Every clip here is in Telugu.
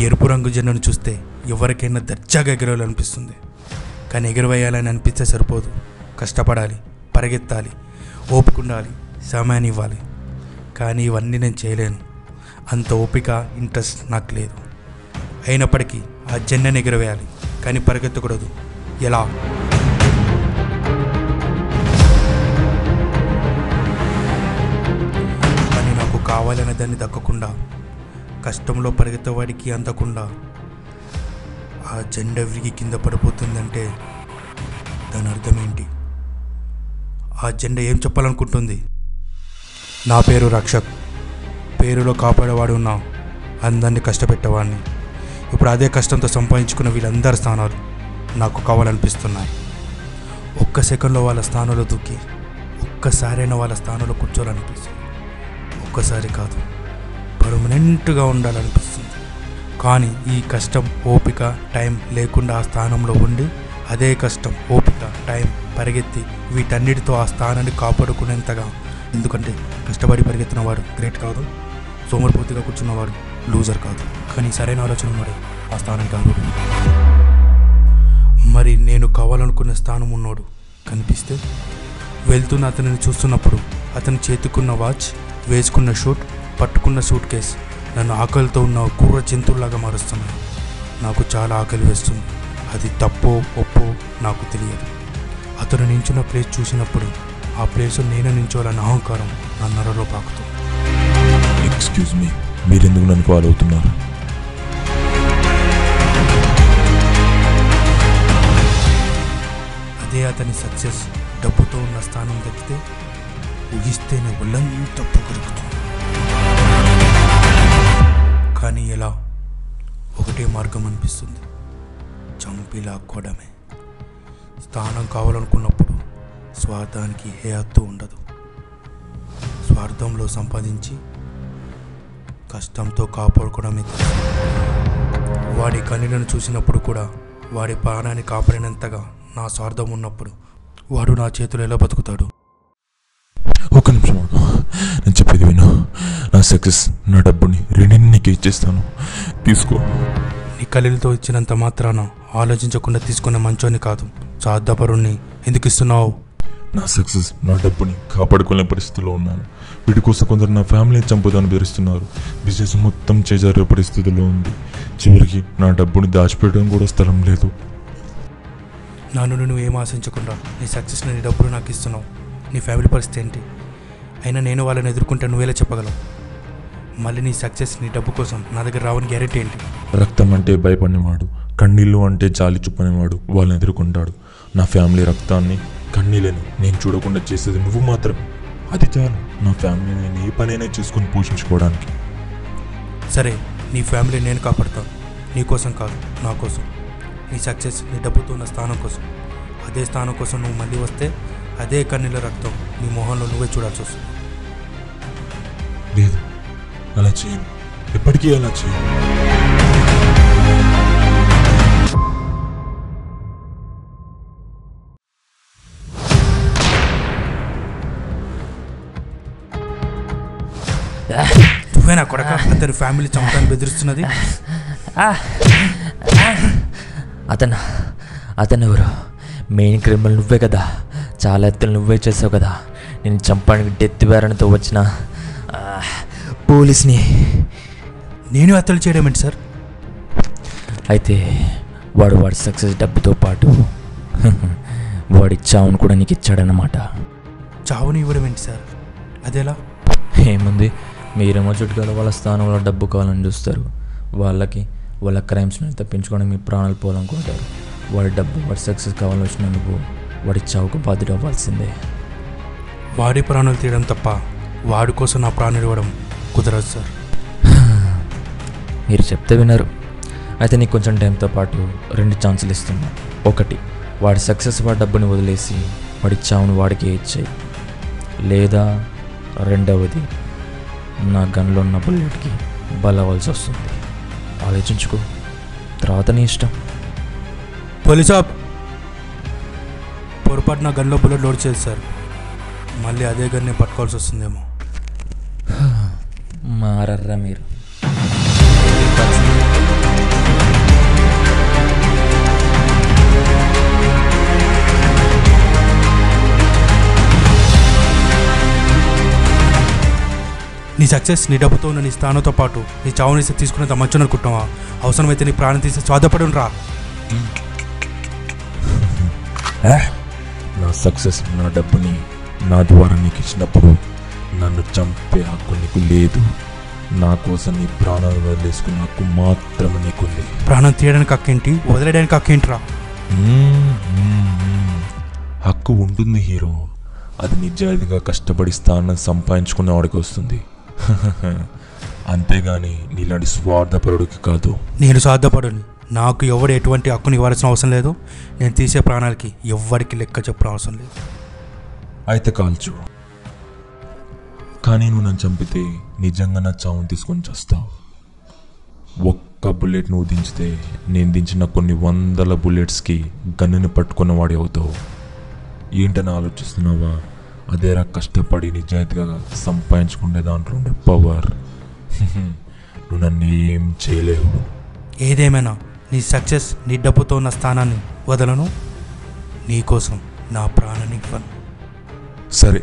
ఎరుపు రంగు జెండాను చూస్తే ఎవరికైనా దర్జాగా ఎగరవేయాలనిపిస్తుంది. కానీ ఎగరవేయాలని అనిపిస్తే సరిపోదు. కష్టపడాలి, పరిగెత్తాలి, ఓపిక ఉండాలి, సమయాన్ని ఇవ్వాలి. కానీ ఇవన్నీ నేను చేయలేను. అంత ఓపిక, ఇంట్రెస్ట్ నాకు లేదు. అయినప్పటికీ ఆ జెండాను ఎగరవేయాలి, కానీ పరిగెత్తకూడదు. ఎలా? కానీ నాకు కావాలనే దాన్ని దక్కకుండా, కష్టంలో పరిగెత్తవాడికి అందకుండా ఆ జెండా విరిగి కింద పడిపోతుందంటే దాని అర్థం ఏంటి? ఆ జెండా ఏం చెప్పాలనుకుంటుంది? నా పేరు రక్షక్. పేరులో కాపాడేవాడు ఉన్నా, అందరినీ కష్టపెట్టేవాడిని. ఇప్పుడు అదే కష్టంతో సంపాదించుకున్న వీళ్ళందరి స్థానాలు నాకు కావాలనిపిస్తున్నాయి. ఒక్క సెకండ్లో వాళ్ళ స్థానంలో దూకి ఒక్కసారైనా వాళ్ళ స్థానంలో కూర్చోవాలనిపిస్తుంది. ఒక్కసారి కాదు, పర్మనెంట్గా ఉండాలనిపిస్తుంది. కానీ ఈ కష్టం, ఓపిక, టైం లేకుండా ఆ స్థానంలో ఉండి అదే కష్టం, ఓపిక, టైం, పరిగెత్తి వీటన్నిటితో ఆ స్థానాన్ని కాపాడుకునేంతగా. ఎందుకంటే కష్టపడి పరిగెత్తిన వాడు గ్రేట్ కాదు, సోమరిపోతుగా కూర్చున్నవాడు లూజర్ కాదు. కానీ సరైన ఆలోచన ఉన్నాడు ఆ స్థానానికి అర్హుడు. మరి నేను కావాలనుకునే స్థానం ఉన్నోడు కనిపిస్తే, వెళ్తున్న అతనిని చూస్తున్నప్పుడు అతని చేతికున్న వాచ్, వేసుకున్న షూట్, పట్టుకున్న సూట్ కేస్ నన్ను ఆకలితో ఉన్న క్రూర జంతువులాగా మారుస్తున్నాయి. నాకు చాలా ఆకలి వేస్తుంది. అది తప్పో ఒప్పో నాకు తెలియదు. అతను నించున్న ప్లేస్ చూసినప్పుడు ఆ ప్లేస్ నేనే నించోవాలన్న అహంకారం నా నరలో పాకుతుంది. ఎక్స్క్యూజ్ మీ, మీరెందుకు నన్ను ఫాలో అవుతున్నారు? అదే అతని సక్సెస్. డబ్బుతో ఉన్న స్థానం దక్కితే ఊహిస్తేనే ఒళ్ళంతా పొగరుకుతుంది. కానీ ఎలా? ఒకటే మార్గం అనిపిస్తుంది, చంపి లాక్కోవడమే. స్థానం కావాలనుకున్నప్పుడు స్వార్థానికి ఏ హద్దు ఉండదు. స్వార్థంలో సంపాదించి కష్టంతో కాపాడుకోవడమే. వాడి కన్నీళ్లను చూసినప్పుడు కూడా వాడి ప్రాణాన్ని కాపాడినంతగా నా స్వార్థం ఉన్నప్పుడు వాడు నా చేతులు ఎలా బతుకుతాడు? ఒక్క నిమిషం ఆగు, నేను చెప్పేది విను. నా సక్సెస్, నా డబ్బుని రెండింటినీ నీకు ఇచ్చేస్తాను, తీసుకో. నీ కళ్ళతో ఇచ్చినంత మాత్రాన ఆలోచించకుండా తీసుకునే మంచోని కాదు, స్వార్థపరుణ్ణి ఎందుకు ఇస్తున్నావు? నా సక్సెస్, నా డబ్బుని కాపాడుకునే పరిస్థితిలో ఉన్నాను. వీటి కోసం కొందరు నా ఫ్యామిలీని చంపుదాన్ని బెదిరిస్తున్నారు. బిజినెస్ మొత్తం చేజారే పరిస్థితిలో ఉంది. చివరికి నా డబ్బుని దాచిపెట్టడం కూడా స్థలం లేదు. నన్ను నువ్వు ఏం ఆశించకుండా నీ సక్సెస్, నీ డబ్బులు నాకు ఇస్తున్నావు. నీ ఫ్యామిలీ పరిస్థితి ఏంటి? అయినా నేను వాళ్ళని ఎదుర్కొంటే నువ్వేలా చెప్పగలవు? మళ్ళీ నీ సక్సెస్, నీ డబ్బు కోసం నా దగ్గర రావని గ్యారెంటీ ఏంటి? రక్తం అంటే భయపడినవాడు, కన్నీళ్ళు అంటే జాలి చూపనేవాడు వాళ్ళని ఎదుర్కొంటాడు. నా ఫ్యామిలీ రక్తాన్ని, కన్నీళ్ళని నేను చూడకుండా చేసేది నువ్వు మాత్రమే. అది చాలు నా ఫ్యామిలీని నేను ఏ పనైనా చేసుకుని పోషించుకోవడానికి. సరే, నీ ఫ్యామిలీ నేను కాపాడుతాను. నీ కోసం కాదు, నా కోసం. నీ సక్సెస్, నీ డబ్బుతో ఉన్న స్థానం కోసం. అదే స్థానం కోసం నువ్వు మళ్ళీ వస్తే అదే కన్నీళ్ళ రక్తం నీ మొహంలో నువ్వే చూడాల్సి వస్తుంది. లేదు, అలా చేయను, ఎప్పటికీ అలా చేయను. నువ్వేనా కొడక అతని ఫ్యామిలీ చంపడానికి బెదిరిస్తున్నది? అతను ఎవరు? మెయిన్ క్రిమినల్ నువ్వే కదా, చాలా ఎత్తులు నువ్వే చేసావు కదా. నేను చంపడానికి డెత్ వారెంట్తో వచ్చిన పోలీస్ని నేను హత్యలు చేయడం ఏంటి సార్? అయితే వాడి సక్సెస్ డబ్బుతో పాటు వాడి చావును కూడా నీకు ఇచ్చాడన్నమాట. చావుని ఇవ్వడం ఏంటి సార్? అదేలా? ఏముంది, మీరేమో చుట్టుకాల వాళ్ళ స్థానంలో డబ్బు కావాలని చూస్తారు. వాళ్ళ క్రైమ్స్ని తప్పించుకొని మీ ప్రాణాలు పోవాలనుకుంటారు. వాడి డబ్బు, వాడి సక్సెస్ కావాలని వచ్చిన నువ్వు వాడి చావుకు బాధ్యుడు అవ్వాల్సిందే. వాడి ప్రాణాలు తీయడం తప్ప వాడి కోసం నా ప్రాణాలు ఇవ్వడం కుదరదు సార్. మీరు చెప్తే వినరు. అయితే నీకు కొంచెం టైంతో పాటు 2 ఛాన్సులు ఇస్తున్నా. ఒకటి, వాడి సక్సెస్, వాడి డబ్బుని వదిలేసి వాడి చావును వాడికి ఇచ్చేయి. లేదా రెండవది, నా గన్లో ఉన్న బుల్లెట్కి బలవలసి వస్తుంది. ఆలోచించుకో, తర్వాత నీ ఇష్టం. పోలీసాబ్, పొరపాటు నా గన్లో బుల్లెట్ లోడ్ చేసి సార్, మళ్ళీ అదే గన్నే పట్టుకోవాల్సి వస్తుందేమో. మారర్రా మీరు. నీ సక్సెస్, నీ డబ్బుతో ఉన్న నీ స్థానంతో పాటు నీ చావుని తీసుకునేంత మంచి అనుకుంటున్నావా? అవసరమైతే నీ ప్రాణం తీసి స్వాదపడి రా. నా సక్సెస్, నా డబ్బుని నా ద్వారా నీకు ఇచ్చినప్పుడు నన్ను చంపే హక్కు నీకు లేదు. నా కోసం నీ ప్రాణాలు వదిలేసుకున్న హక్కు మాత్రమే నీకుంది. ప్రాణం తీయడానికి హక్కేంటి, వదిలేయడానికి హక్కేంట్రా? హక్కు ఉంటుంది హీరో. అది నిజాయితీగా కష్టపడి స్థానం సంపాదించుకున్న వాడికి వస్తుంది. అంతేగాని నీలాంటి స్వార్థపరుడికి కాదు. నేను స్వార్థపరుని. నాకు ఎవడు ఎటువంటి హక్కుని ఇవ్వాల్సిన అవసరం లేదు. నేను తీసే ప్రాణాలకి ఎవ్వరికి లెక్క చెప్పడం అవసరం లేదు. అయితే కాల్చు. కానీ నువ్వు నన్ను చంపితే నిజంగా నా చావుని తీసుకొని చేస్తావు. ఒక్క బుల్లెట్ నువ్వు దించితే నేను దించిన కొన్ని వందల బుల్లెట్స్కి గన్నుని పట్టుకున్న వాడి అవుతావు. ఏంటని ఆలోచిస్తున్నావా? అదేరా కష్టపడి నిజాయితీగా సంపాదించుకునే దాంట్లో ఉండే పవర్. నువ్వు నన్ను ఏం చేయలేవు. ఏదేమైనా నీ సక్సెస్, నీ డబ్బుతో ఉన్న స్థానాన్ని వదలను. నీకోసం నా ప్రాణాన్ని ఇవ్వను. సరే,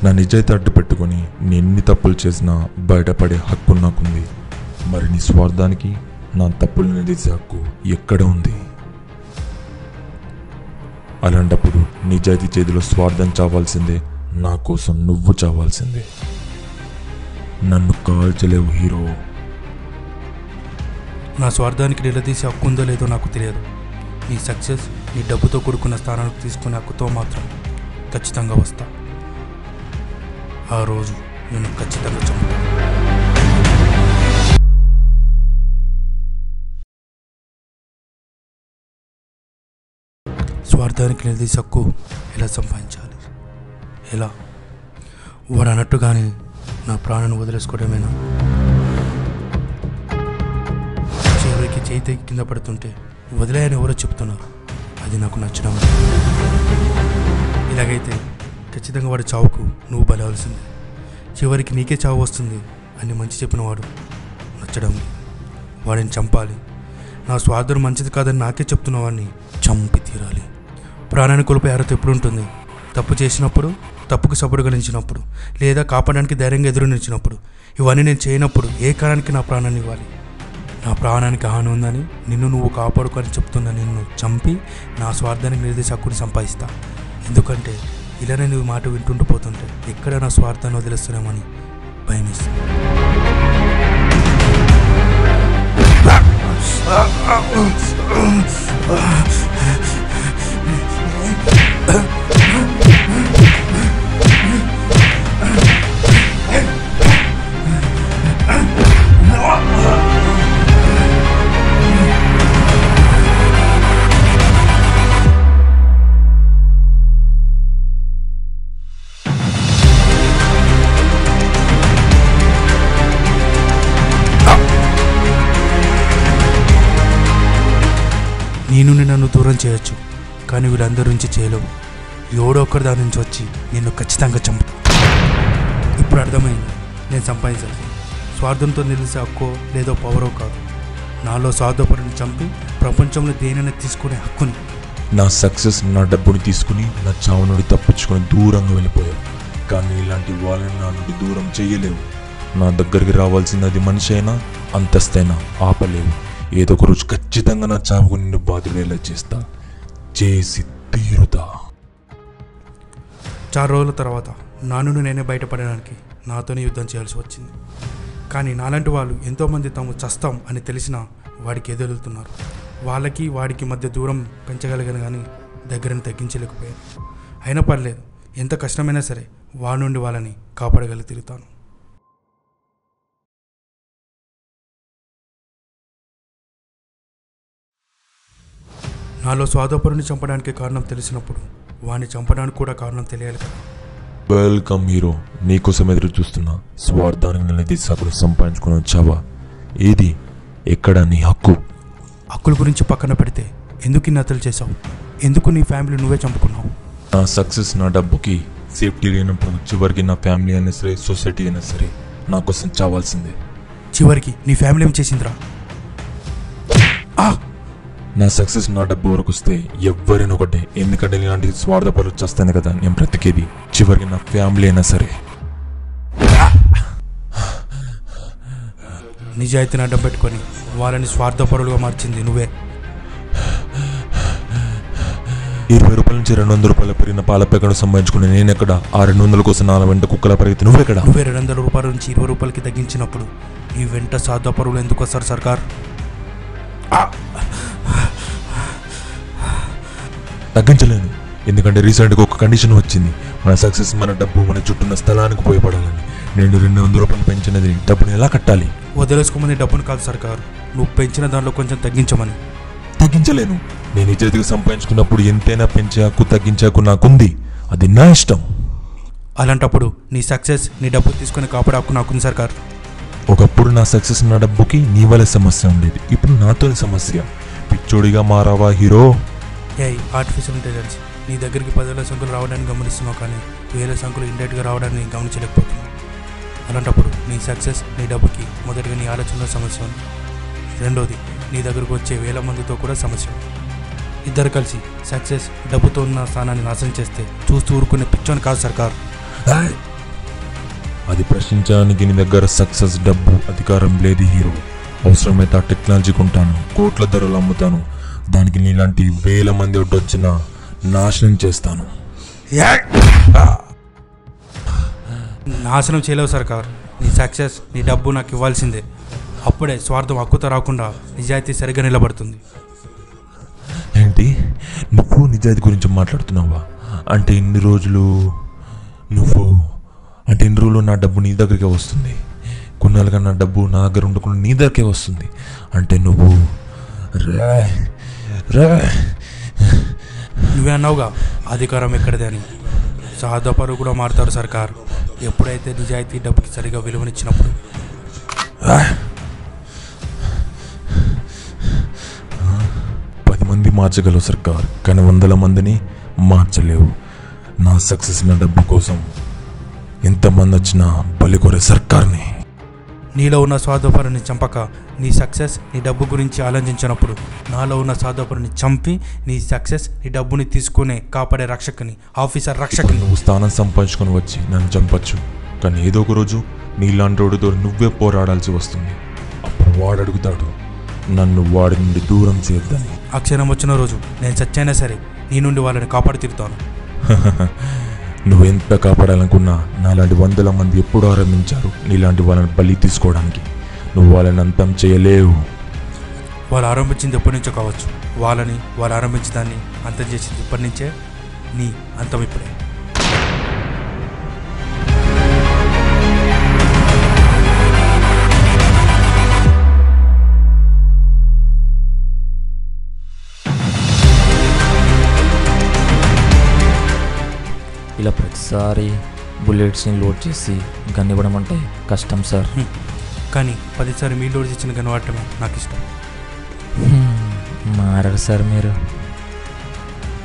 నా నిజాయితీ అడ్డు పెట్టుకొని నేను ఎన్ని తప్పులు చేసినా బయటపడే హక్కు నాకుంది. మరి నీ స్వార్థానికి నా తప్పులు నిలిచే హక్కు ఎక్కడ ఉంది? అలాంటప్పుడు నిజాయితీ చేతిలో స్వార్థం చావాల్సిందే. నా కోసం నువ్వు చావాల్సిందే. నన్ను కాల్చలేవు హీరో. నా స్వార్థానికి నిలదీసే హక్కు ఉందో లేదో నాకు తెలియదు. నీ సక్సెస్, నీ డబ్బుతో కూడుకున్న స్థానానికి తీసుకునే హక్కుతో మాత్రం ఖచ్చితంగా వస్తా. ఆ రోజు నేను ఖచ్చితంగా చంపుతాను. స్వార్థానికి నిలదీసే హక్కు ఎలా సంపాదించాలి? ఎలా? వాడు అన్నట్టుగానే నా ప్రాణాన్ని వదిలేసుకోవడమేనా? చివరికి చేతి కింద పడుతుంటే వదిలేయని ఎవరో చెప్తున్నారు. అది నాకు నచ్చడం. ఇలాగైతే ఖచ్చితంగా వాడి చావుకు నువ్వు బలవలసిందే. చివరికి నీకే చావు వస్తుంది అని మంచి చెప్పినవాడు నచ్చడం. వాడిని చంపాలి. నా స్వార్థం మంచిది కాదని నాకే చెప్తున్న వాడిని చంపి తీరాలి. ప్రాణాన్ని కోల్పోయే అర్హత ఎప్పుడు ఉంటుంది? తప్పు చేసినప్పుడు, తప్పుకు సపోర్టుగా నిలిచినప్పుడు, లేదా కాపాడడానికి ధైర్యంగా ఎదురు నిలిచినప్పుడు. ఇవన్నీ నేను చేయనప్పుడు ఏ కారణానికి నా ప్రాణాన్ని ఇవ్వాలి? నా ప్రాణానికి హాని ఉందని నిన్ను నువ్వు కాపాడుకొని చెప్తున్న నిన్ను చంపి నా స్వార్థానికి నిలదీసి హక్కుని సంపాదిస్తా. ఎందుకంటే ఇలానే నువ్వు మాట వింటుంటూ పోతుంటే ఎక్కడ నా స్వార్థాన్ని వదిలేస్తున్నామని భయం ఇస్తుంది. నేను నన్ను దూరం చేయొచ్చు, కానీ వీళ్ళందరి నుంచి చేయలేవు. ఎవడో ఒక్కరు దాని నుంచి వచ్చి నిన్ను ఖచ్చితంగా చంపుతా. ఇప్పుడు అర్థమైంది నేను సంపాదించాలి. స్వార్థంతో నిలిచే హక్కో లేదో పవరో కాదు. నాలో స్వార్థపరుని చంపి ప్రపంచంలో దేనైనా తీసుకునే హక్కుని. నా సక్సెస్, నా డబ్బుని తీసుకుని నా చావు నుండి తప్పించుకొని దూరంగా వెళ్ళిపోయావు. కానీ ఇలాంటి వాళ్ళని నా నుండి దూరం చేయలేవు. నా దగ్గరికి రావాల్సినది మనిషి అయినా అంతస్తైనా ఆపలేవు. ఏదో ఒక రోజు ఖచ్చితంగా నా చావుకు నిన్ను బాధలేలా చేస్తా. చేసి తీరుతా. 4 రోజుల తర్వాత నా నుండి నేనే బయటపడడానికి నాతోనే యుద్ధం చేయాల్సి వచ్చింది. కానీ నాలాంటి వాళ్ళు ఎంతోమంది తాము చస్తాం అని తెలిసినా వాడికి ఎదురుతున్నారు. వాళ్ళకి వాడికి మధ్య దూరం పెంచగలిగాను, కానీ దగ్గరని తగ్గించలేకపోయాను. అయినా పర్లేదు, ఎంత కష్టమైనా సరే వాడి నుండి వాళ్ళని కాపాడగలుగుతాను. నాలో స్వార్థపరుని చంపడానికి కారణం తెలిసినప్పుడు వాడిని చంపడానికి కూడా కారణం తెలియాలి కదా. Welcome hero. నీకోసం ఎదురు చూస్తున్నా. స్వార్థానికి నిలదీసి హక్కులు సంపాదించుకుని వచ్చావా? ఏది, ఎక్కడ నీ హక్కు? హక్కుల గురించి పక్కన పెడితే ఎందుకు ఇన్ని హత్యలు చేశావు? ఎందుకు నీ ఫ్యామిలీ నువ్వే చంపుకున్నావు? నా సక్సెస్, నా డబ్బుకి సేఫ్టీ లేనప్పుడు చివరికి నా ఫ్యామిలీ అయినా సరే, సొసైటీ అయినా సరే నా కోసం చావాల్సిందే. చివరికి నీ ఫ్యామిలీ ఏం చేసిందిరా? నా సక్సెస్, నా డబ్బు వరకు వస్తే ఎవ్వరైనా ఒకటే. ఎందుకంటే ఇలాంటి స్వార్థపరులు చేస్తాను కదా నేను బ్రతికేది. చివరికి నా ఫ్యామిలీ అయినా సరే. నిజాయితీని అడ్డం పెట్టుకొని వాళ్ళని స్వార్థపరులుగా మార్చింది నువ్వే. 20 రూపాయల నుంచి 200 రూపాయలు పెరిగిన పాల ప్యాకెట్ సంపాదించుకుని నేనెక్కడ? ఆ 200 కోసం నా వెంట కుక్కల పరిగెత్తి నువ్వెక్కడ? నువ్వే 200 రూపాయల నుంచి 20 రూపాయలకి తగ్గించినప్పుడు ఈ వెంట స్వార్థపరులు ఎందుకు వస్తారు సర్కార్? తగ్గించలేను, ఎందుకంటే రీసెంట్గా ఒక కండిషన్ వచ్చింది. మన సక్సెస్, మన డబ్బు మన చుట్టూన్న స్థలానికి ఉపయోగపడాలని. నేను 200 రూపాయలు పెంచినది డబ్బుని ఎలా కట్టాలి? వదిలేసుకోమని డబ్బును కాదు సర్కార్, నువ్వు పెంచిన దాంట్లో కొంచెం తగ్గించమని. తగ్గించలేను. నేను ఈ చేతికి సంపాదించుకున్నప్పుడు ఎంతైనా పెంచే హక్కు తగ్గించే హక్కు నాకుంది. అది నా ఇష్టం. అలాంటప్పుడు నీ సక్సెస్ నీ డబ్బు తీసుకుని కాపాడే హక్కు నాకుంది సర్కార్. ఒకప్పుడు నా సక్సెస్ నా డబ్బుకి నీ వల్ల సమస్య ఉండేది, ఇప్పుడు నాతో సమస్య. పిచ్చోడిగా మారావా హీరో? ఆర్టిఫిషియల్ ఇంటెలిజెన్స్ నీ దగ్గరికి 10,000 సంఖ్యలు రావడానికి గమనిస్తున్నావు, కానీ 1000 సంఖ్యలు ఇండైరెక్ట్గా రావడానికి గమనించలేకపోతున్నావు. అలాంటప్పుడు నీ సక్సెస్ నీ డబ్బుకి మొదటిగా నీ ఆలోచనలో సమస్య ఉంది. రెండోది, నీ దగ్గరకు వచ్చే 1000 మందితో కూడా సమస్య ఉంది. ఇద్దరు కలిసి సక్సెస్ డబ్బుతో ఉన్న స్థానాన్ని నాశనం చేస్తే చూస్తూ ఊరుకునే పిచ్చోని కాదు సర్కార్. అది ప్రశ్నించడానికి నీ దగ్గర సక్సెస్, డబ్బు, అధికారం లేదు హీరో. అవసరమైతే ఆ టెక్నాలజీ కొంటాను, కోట్ల ధరలు అమ్ముతాను. దానికి నీలాంటి 1000 మంది వచ్చినా నాశనం చేస్తాను. నాశనం చేయలేవు సర్కార్. నీ సక్సెస్ నీ డబ్బు నాకు ఇవ్వాల్సిందే. అప్పుడే స్వార్థం హక్కుతో రాకుండా నిజాయితీ సరిగ్గా నిలబడుతుంది. ఏంటి, నువ్వు నిజాయితీ గురించి మాట్లాడుతున్నావా? అంటే ఇన్ని రోజులు నా డబ్బు నీ దగ్గరికే వస్తుంది. కొన్నాళ్ళుగా నా డబ్బు నా దగ్గర ఉండకుండా నీ దగ్గరికే వస్తుంది. అంటే నువ్వు నువ్వే అన్నావుగా అధికారం ఎక్కడిదే అని. సాధపరు కూడా మారుతారు సర్కార్ ఎప్పుడైతే నిజాయితీ డబ్బుకి సరిగా విలువనిచ్చినప్పుడు. 10 మంది మార్చగలవు సర్కార్, కానీ 100 మందిని మార్చలేవు. నా సక్సెస్ నా డబ్బు కోసం ఎంతమంది వచ్చినా బలికొరే సర్కార్ని. నీలో ఉన్న స్వార్థపరుని చంపక నీ సక్సెస్ నీ డబ్బు గురించి ఆలోచించినప్పుడు నాలో ఉన్న స్వార్థపరుని చంపి నీ సక్సెస్ నీ డబ్బుని తీసుకునే కాపాడే రక్షకుని, ఆఫీసర్ రక్షకుని. నువ్వు స్థానం సంపాదించుకొని వచ్చి నన్ను చంపచ్చు, కానీ ఏదో ఒక రోజు నీలాంటి వాడితో నువ్వే పోరాడాల్సి వస్తుంది. అప్పుడు వాడు అడుగుతాడు నన్ను వాడి నుండి దూరం చేద్దని. ఆ క్షణం వచ్చిన రోజు నేను చచ్చైనా సరే నీ నుండి వాళ్ళని కాపాడి తీరుతాను. నువ్వెంత కాపాడాలనుకున్నా నాలాంటి 100 మంది ఎప్పుడు ఆరంభించారు నీలాంటి వాళ్ళని బలి తీసుకోవడానికి. నువ్వు వాళ్ళని అంతం చేయలేవు. వాళ్ళు ఆరంభించింది ఎప్పటి నుంచో కావచ్చు, వాళ్ళు ఆరంభించిన దాన్ని అంతం చేసింది ఇప్పటి నుంచే. నీ అంతం ఇప్పుడే. ఇలా ప్రతిసారి బుల్లెట్స్ని లోడ్ చేసి గన్ ఇవ్వడం అంటే కష్టం సార్. కానీ 10 సార్లు మీ లోడ్ చేసిన గన్ వాడటమే నాకు ఇష్టం. మారారు సార్ మీరు.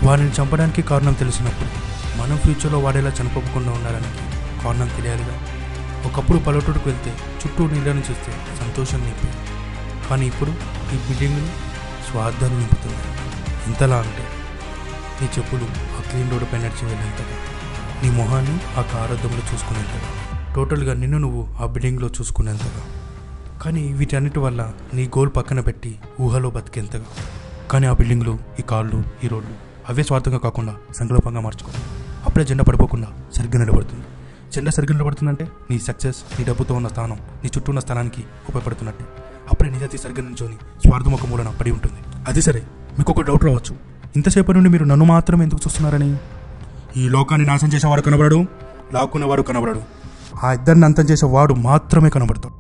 వాడిని చంపడానికి కారణం తెలిసినప్పుడు మనం ఫ్యూచర్లో వాడేలా చనిపోకుండా ఉండాలని కారణం తెలియాలిగా. ఒకప్పుడు పల్లెటూరుకు వెళ్తే చుట్టూ నీళ్ళని చూస్తే సంతోషం నింపి, కానీ ఇప్పుడు ఈ బిల్డింగ్లు స్వార్థాన్ని నింపుతున్నాయి. ఎంతలా అంటే నీ చెప్పులు ఆ క్లీన్ రోడ్డు పై నడిచి వెళ్ళేంతగా, నీ మొహాన్ని ఆ కారద్దంలో చూసుకునేంతగా, టోటల్గా నిన్ను నువ్వు ఆ బిల్డింగ్లో చూసుకునేంతగా. కానీ వీటన్నిటి వల్ల నీ గోల్ పక్కన పెట్టి ఊహలో బతికేంతగా. కానీ ఆ బిల్డింగ్లు, ఈ కార్లు, ఈ రోడ్లు అవే స్వార్థంగా కాకుండా సంకల్పంగా మార్చుకోవాలి. అప్పుడే జెండా పడిపోకుండా సరిగ్గా నిలబడుతుంది. జెండా సరిగ్గా నిలబడుతుందంటే నీ సక్సెస్ నీ డబ్బుతో ఉన్న స్థానం నీ చుట్టూ ఉన్న స్థానానికి ఉపయోగపడుతున్నట్టే. అప్పుడే నిజాయితీ సరిగ్గా నిల్చొని స్వార్థం ఒక మూలన పడి ఉంటుంది. అది సరే, మీకు ఒక డౌట్ రావచ్చు, ఇంతసేపటి నుండి మీరు నన్ను మాత్రం ఎందుకు చూస్తున్నారని. ఈ లోకాన్ని నాశనం చేసేవాడు కనబడడు, లాక్కునేవాడు కనబడడు. ఆ ఇద్దరిని అంతం చేసేవాడు మాత్రమే కనబడతాడు.